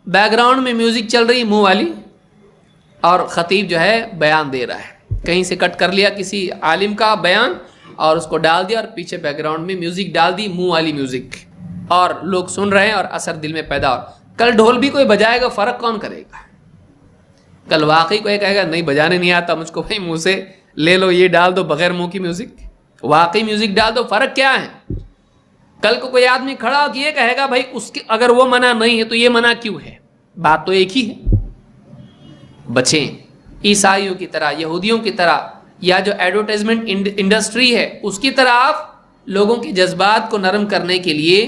Back ground میں music چل رہی منہ والی، اور خطیب جو ہے بیان دے رہا ہے، کہیں سے کٹ کر لیا کسی عالم کا بیان اور اس کو ڈال دیا، اور پیچھے بیک گراؤنڈ میں میوزک ڈال دی، منہ والی میوزک، اور لوگ سن رہے ہیں اور اثر دل میں پیدا ہو۔ کل ڈھول بھی کوئی بجائے گا، فرق کون کرے گا؟ کل واقعی کوئی کہے گا نہیں بجانے نہیں آتا مجھ کو، بھائی منہ سے لے لو یہ ڈال دو بغیر منہ کی میوزک، واقعی میوزک ڈال دو، فرق کیا ہے؟ کل کو کوئی آدمی کھڑا ہو کے یہ کہے گا بھائی اس کی اگر وہ منع نہیں ہے تو یہ منع کیوں ہے؟ بات تو ایک ہی ہے۔ بچیں عیسائیوں کی طرح، یہودیوں کی طرح، یا جو ایڈورٹائزمنٹ انڈسٹری ہے اس کی طرح آپ لوگوں کے جذبات کو نرم کرنے کے لیے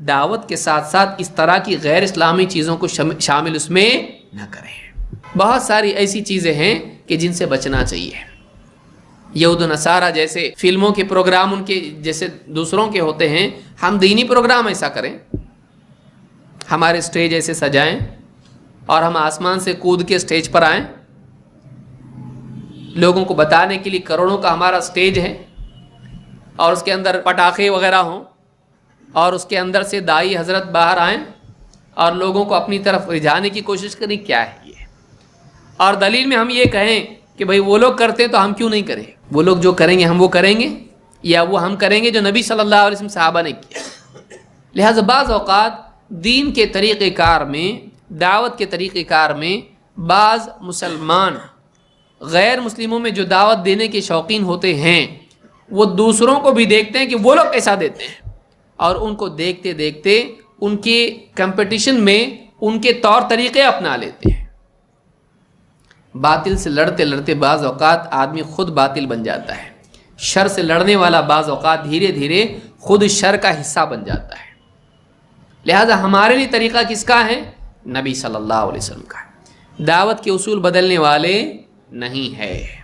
دعوت کے ساتھ ساتھ اس طرح کی غیر اسلامی چیزوں کو شامل اس میں نہ کریں۔ بہت ساری ایسی چیزیں ہیں کہ جن سے بچنا چاہیے۔ یہود و نصارہ جیسے فلموں کے پروگرام ان کے جیسے دوسروں کے ہوتے ہیں، ہم دینی پروگرام ایسا کریں، ہمارے سٹیج ایسے سجائیں اور ہم آسمان سے کود کے سٹیج پر آئیں، لوگوں کو بتانے کے لیے کروڑوں کا ہمارا سٹیج ہے اور اس کے اندر پٹاخے وغیرہ ہوں، اور اس کے اندر سے دائی حضرت باہر آئیں اور لوگوں کو اپنی طرف رجھانے کی کوشش کریں، کیا ہے یہ؟ اور دلیل میں ہم یہ کہیں کہ بھئی وہ لوگ کرتے تو ہم کیوں نہیں کریں؟ وہ لوگ جو کریں گے ہم وہ کریں گے، یا وہ ہم کریں گے جو نبی صلی اللہ علیہ وسلم صحابہ نے کیا؟ لہٰذا بعض اوقات دین کے طریقہ کار میں، دعوت کے طریقہ کار میں بعض مسلمان غیر مسلموں میں جو دعوت دینے کے شوقین ہوتے ہیں وہ دوسروں کو بھی دیکھتے ہیں کہ وہ لوگ کیسا دیتے ہیں، اور ان کو دیکھتے دیکھتے ان کے کمپٹیشن میں ان کے طور طریقے اپنا لیتے ہیں۔ باطل سے لڑتے لڑتے بعض اوقات آدمی خود باطل بن جاتا ہے، شر سے لڑنے والا بعض اوقات دھیرے دھیرے خود شر کا حصہ بن جاتا ہے۔ لہذا ہمارے لیے طریقہ کس کا ہے؟ نبی صلی اللہ علیہ وسلم کا۔ دعوت کے اصول بدلنے والے نہیں ہے۔